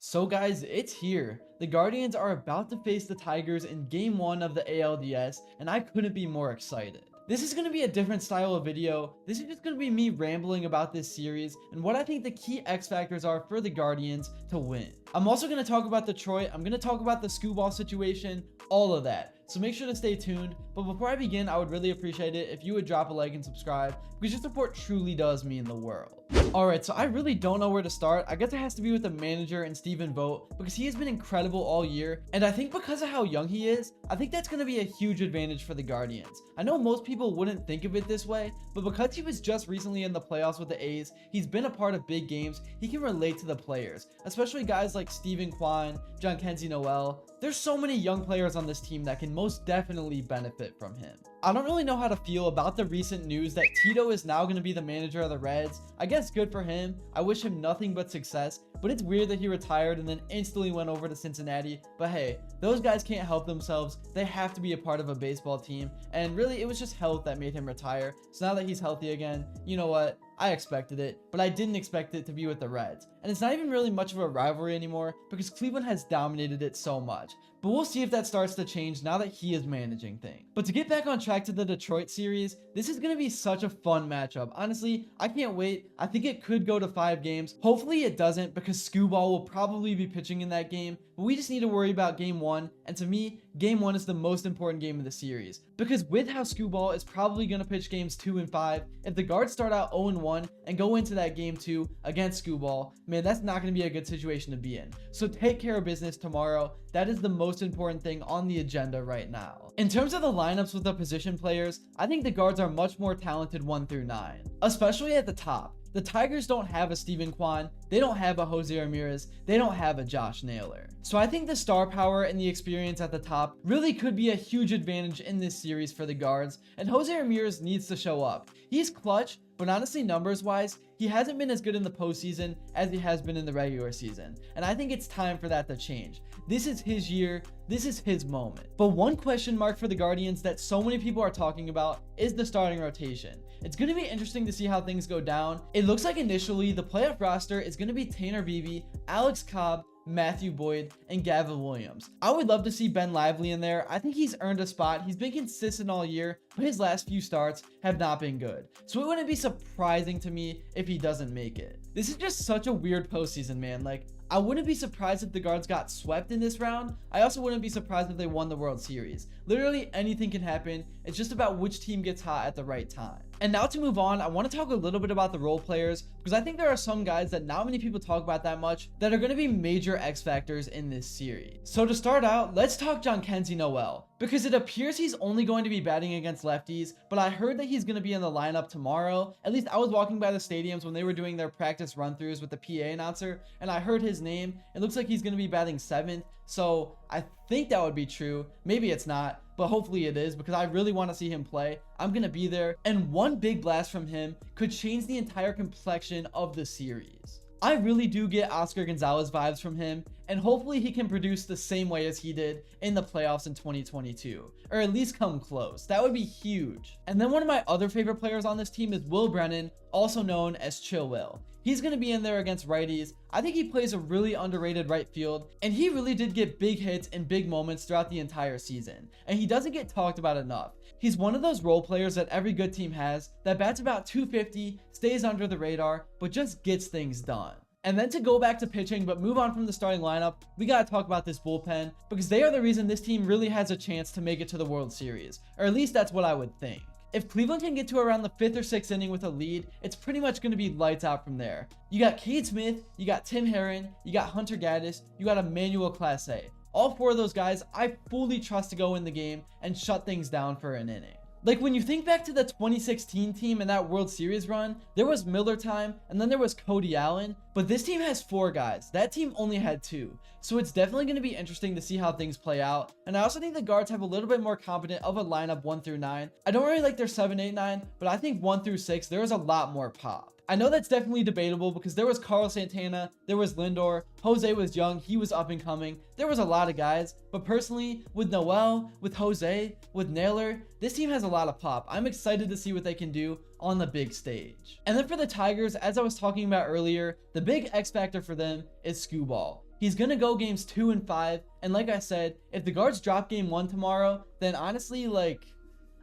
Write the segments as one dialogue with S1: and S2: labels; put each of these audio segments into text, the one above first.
S1: So guys, it's here. The Guardians are about to face the Tigers in Game 1 of the ALDS, and I couldn't be more excited. This is going to be a different style of video. This is just going to be me rambling about this series and what I think the key X factors are for the Guardians to win. I'm also going to talk about Detroit. I'm going to talk about the Skubal situation, all of that. So make sure to stay tuned. But before I begin, I would really appreciate it if you would drop a like and subscribe, because your support truly does mean the world. Alright, so I really don't know where to start. I guess it has to be with the manager and Stephen Vogt, because he has been incredible all year, and I think because of how young he is, I think that's going to be a huge advantage for the Guardians. I know most people wouldn't think of it this way, but because he was just recently in the playoffs with the A's, he's been a part of big games, he can relate to the players, especially guys like Steven Kwan, Jhonkensy Noel. There's so many young players on this team that can most definitely benefit from him. I don't really know how to feel about the recent news that Tito is now going to be the manager of the Reds. I guess good for him. I wish him nothing but success, but it's weird that he retired and then instantly went over to Cincinnati. But hey, those guys can't help themselves. They have to be a part of a baseball team, and really it was just health that made him retire. So now that he's healthy again, you know what? I expected it, but I didn't expect it to be with the Reds. And it's not even really much of a rivalry anymore because Cleveland has dominated it so much. But we'll see if that starts to change now that he is managing things. But to get back on track to the Detroit series, this is going to be such a fun matchup. Honestly, I can't wait. I think it could go to 5 games. Hopefully it doesn't, because Skubal will probably be pitching in that game. But we just need to worry about game 1. And to me, game 1 is the most important game of the series. Because with how Skubal is probably going to pitch games 2 and 5, if the Guards start out 0-1 and go into that game 2 against Skubal, man, that's not going to be a good situation to be in. So take care of business tomorrow. That is the most important thing on the agenda right now. In terms of the lineups with the position players, I think the Guards are much more talented 1 through 9, especially at the top. The Tigers don't have a Steven Kwan, they don't have a Jose Ramirez, they don't have a Josh Naylor. So I think the star power and the experience at the top really could be a huge advantage in this series for the Guards, and Jose Ramirez needs to show up. He's clutch, but honestly, numbers wise, he hasn't been as good in the postseason as he has been in the regular season, and I think it's time for that to change. This is his year, this is his moment. But one question mark for the Guardians that so many people are talking about is the starting rotation. It's going to be interesting to see how things go down. It looks like initially the playoff roster is going to be Tanner Beebe, Alex Cobb, Matthew Boyd, and Gavin Williams. I would love to see Ben Lively in there. I think he's earned a spot. He's been consistent all year, but his last few starts have not been good. So it wouldn't be surprising to me if he doesn't make it. This is just such a weird postseason, man. Like, I wouldn't be surprised if the Guards got swept in this round. I also wouldn't be surprised if they won the World Series. Literally anything can happen. It's just about which team gets hot at the right time. And now to move on, I want to talk a little bit about the role players, because I think there are some guys that not many people talk about that much that are going to be major X factors in this series. So to start out, let's talk Jhonkensy Noel, because it appears he's only going to be batting against lefties, but I heard that he's going to be in the lineup tomorrow. At least I was walking by the stadiums when they were doing their practice run-throughs with the PA announcer, and I heard his name. It looks like he's going to be batting 7th, so I think that would be true. Maybe it's not, but hopefully it is, because I really want to see him play. I'm going to be there, and one big blast from him could change the entire complexion of the series. I really do get Oscar Gonzalez vibes from him, and hopefully he can produce the same way as he did in the playoffs in 2022, or at least come close. That would be huge. And then one of my other favorite players on this team is Will Brennan, also known as Chill Will. He's going to be in there against righties. I think he plays a really underrated right field, and he really did get big hits and big moments throughout the entire season, and he doesn't get talked about enough. He's one of those role players that every good team has, that bats about 250, stays under the radar, but just gets things done. And then to go back to pitching, but move on from the starting lineup, we got to talk about this bullpen, because they are the reason this team really has a chance to make it to the World Series, or at least that's what I would think. If Cleveland can get to around the 5th or 6th inning with a lead, it's pretty much going to be lights out from there. You got Cade Smith, you got Tim Herron, you got Hunter Gaddis, you got Emmanuel Clase. All 4 of those guys, I fully trust to go in the game and shut things down for an inning. Like, when you think back to the 2016 team and that World Series run, there was Miller time, and then there was Cody Allen, but this team has 4 guys. That team only had 2. So it's definitely going to be interesting to see how things play out. And I also think the Guards have a little bit more competent of a lineup 1 through 9. I don't really like their 7, 8, 9, but I think 1 through 6, there is a lot more pop. I know that's definitely debatable, because there was Carlos Santana, there was Lindor, Jose was young, he was up and coming. There was a lot of guys, but personally, with Noel, with Jose, with Naylor, this team has a lot of pop. I'm excited to see what they can do on the big stage. And then for the Tigers, as I was talking about earlier, the big X factor for them is Skubal. He's gonna go games 2 and 5, and like I said, if the guards drop game 1 tomorrow, then honestly, like,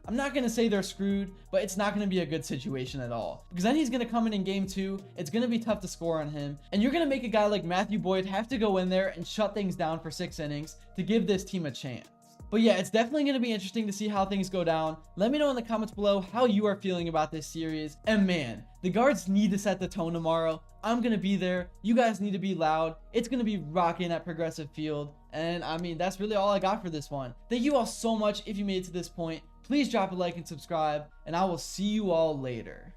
S1: I'm not going to say they're screwed, but it's not going to be a good situation at all. Because then he's going to come in game 2, it's going to be tough to score on him, and you're going to make a guy like Matthew Boyd have to go in there and shut things down for 6 innings to give this team a chance. But yeah, it's definitely going to be interesting to see how things go down. Let me know in the comments below how you are feeling about this series. And man, the guards need to set the tone tomorrow. I'm going to be there. You guys need to be loud. It's going to be rocking at Progressive Field. And I mean, that's really all I got for this one. Thank you all so much if you made it to this point. Please drop a like and subscribe, and I will see you all later.